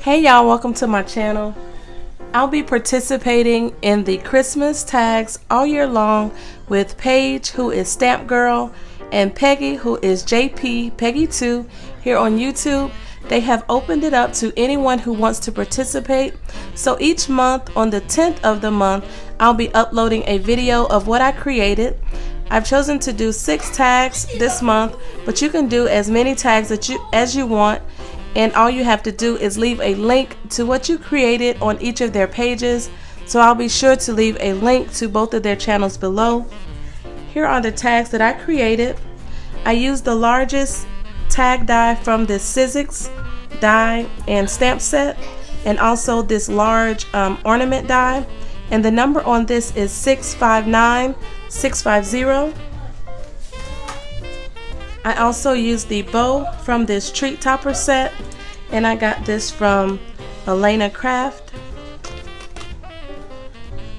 Hey y'all, welcome to my channel. I'll be participating in the Christmas tags all year long with Paige, who is Stampgrl, and Peggy, who is JP Peggy 2 here on YouTube. They have opened it up to anyone who wants to participate. So each month on the 10th of the month, I'll be uploading a video of what I created. I've chosen to do 6 tags this month, but you can do as many tags as you want. And all you have to do is leave a link to what you created on each of their pages. So I'll be sure to leave a link to both of their channels below. Here are the tags that I created. I used the largest tag die from this Sizzix die and stamp set, and also this large ornament die. And the number on this is 659650. I also used the bow from this treat topper set, and I got this from Elena Craft.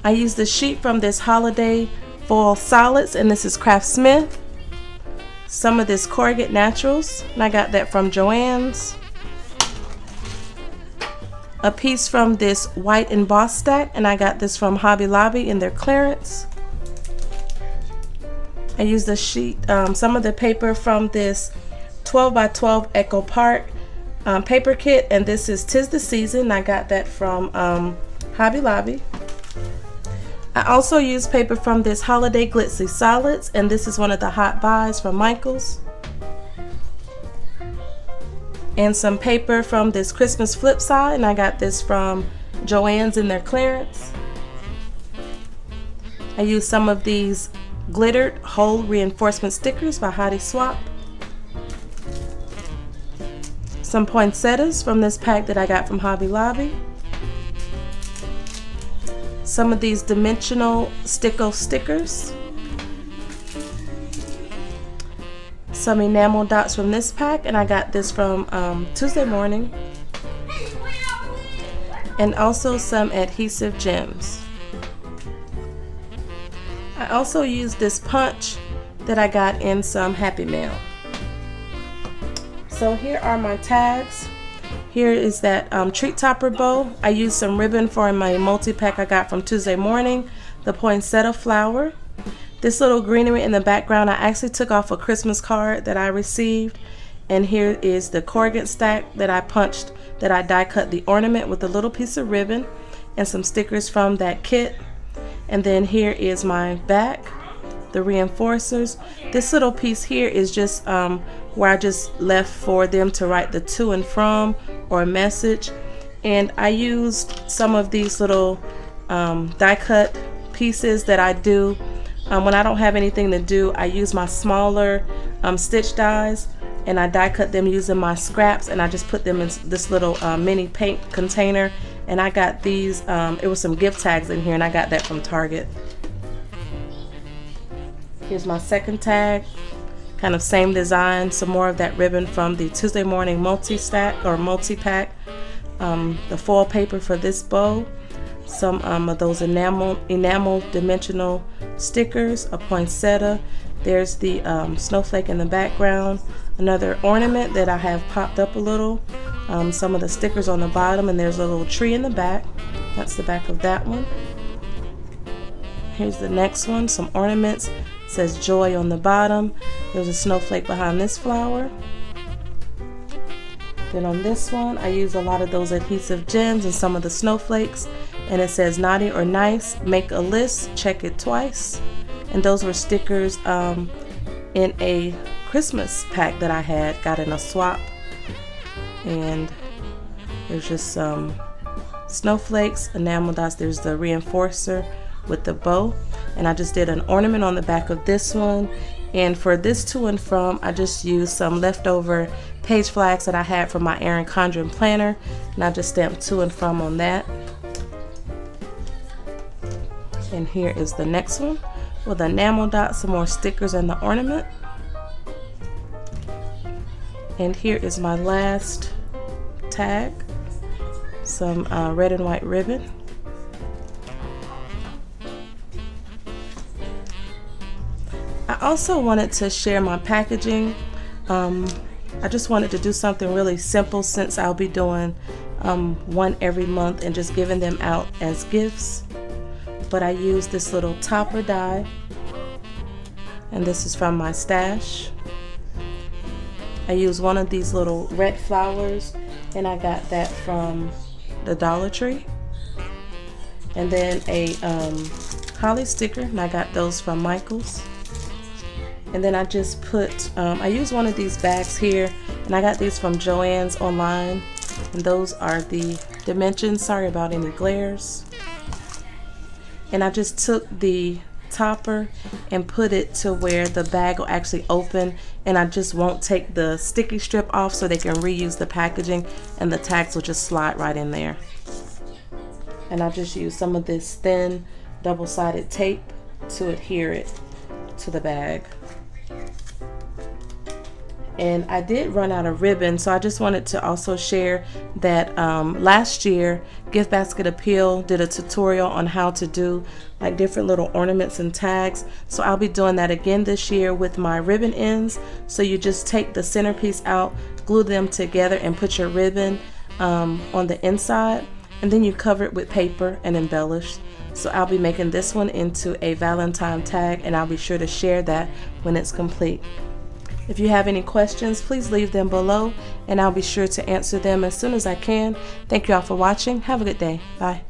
I used the sheet from this holiday foil solids, and this is Craft Smith. Some of this corrugate naturals, and I got that from Joann's. A piece from this white embossed stack, and I got this from Hobby Lobby in their clearance. I used the sheet, some of the paper from this 12 by 12 Echo Park paper kit, and this is 'Tis the Season. I got that from Hobby Lobby. I also used paper from this Holiday Glitzy Solids, and this is one of the hot buys from Michaels. And some paper from this Christmas Flip Side, and I got this from Joann's in their clearance. I used some of these glittered hole reinforcement stickers by Hottie Swap. Some poinsettias from this pack that I got from Hobby Lobby. Some of these dimensional sticko stickers. Some enamel dots from this pack, and I got this from Tuesday Morning. And also some adhesive gems. I also used this punch that I got in some Happy Mail. So here are my tags. Here is that treat topper bow. I used some ribbon for my multi-pack I got from Tuesday Morning. The poinsettia flower. This little greenery in the background I actually took off a Christmas card that I received. And here is the corrugate stack that I punched, that I die cut the ornament with a little piece of ribbon, and some stickers from that kit. And then here is my back, the reinforcers. This little piece here is just where I just left for them to write the to and from or a message. And I used some of these little die cut pieces that I do when I don't have anything to do. I use my smaller stitch dies, and I die cut them using my scraps, and I just put them in this little mini paint container. And I got these, it was some gift tags in here, and I got that from Target. Here's my second tag, kind of same design, some more of that ribbon from the Tuesday Morning multi-stack or multi-pack. The foil paper for this bow, some of those enamel dimensional stickers, a poinsettia. There's the snowflake in the background, another ornament that I have popped up a little. Some of the stickers on the bottom, and there's a little tree in the back. That's the back of that one. Here's the next one, some ornaments. It says joy on the bottom. There's a snowflake behind this flower. Then on this one, I use a lot of those adhesive gems and some of the snowflakes. And it says naughty or nice, make a list, check it twice. And those were stickers in a Christmas pack that I had, got in a swap. And there's just some snowflakes, enamel dots. There's the reinforcer with the bow, and I just did an ornament on the back of this one. And for this to and from, I just used some leftover page flags that I had from my Erin Condren planner, and I just stamped to and from on that. And here is the next one with enamel dots, some more stickers, and the ornament. And here is my last tag, some red and white ribbon. I also wanted to share my packaging I just wanted to do something really simple since I'll be doing one every month and just giving them out as gifts. But I used this little topper die, and this is from my stash. I used one of these little red flowers, and I got that from the Dollar Tree. And then a holly sticker, and I got those from Michael's. And then I just put, I used one of these bags here, and I got these from Joann's online, and those are the dimensions. Sorry about any glares. And I just took the topper and put it to where the bag will actually open, and I just won't take the sticky strip off so they can reuse the packaging, and the tags will just slide right in there. And I just used some of this thin double-sided tape to adhere it to the bag. And I did run out of ribbon, so I just wanted to also share that last year Gift Basket Appeal did a tutorial on how to do like different little ornaments and tags. So I'll be doing that again this year with my ribbon ends. So you just take the centerpiece out, glue them together, and put your ribbon on the inside, and then you cover it with paper and embellish. So I'll be making this one into a Valentine tag, and I'll be sure to share that when it's complete. If you have any questions, please leave them below, and I'll be sure to answer them as soon as I can. Thank you all for watching. Have a good day. Bye.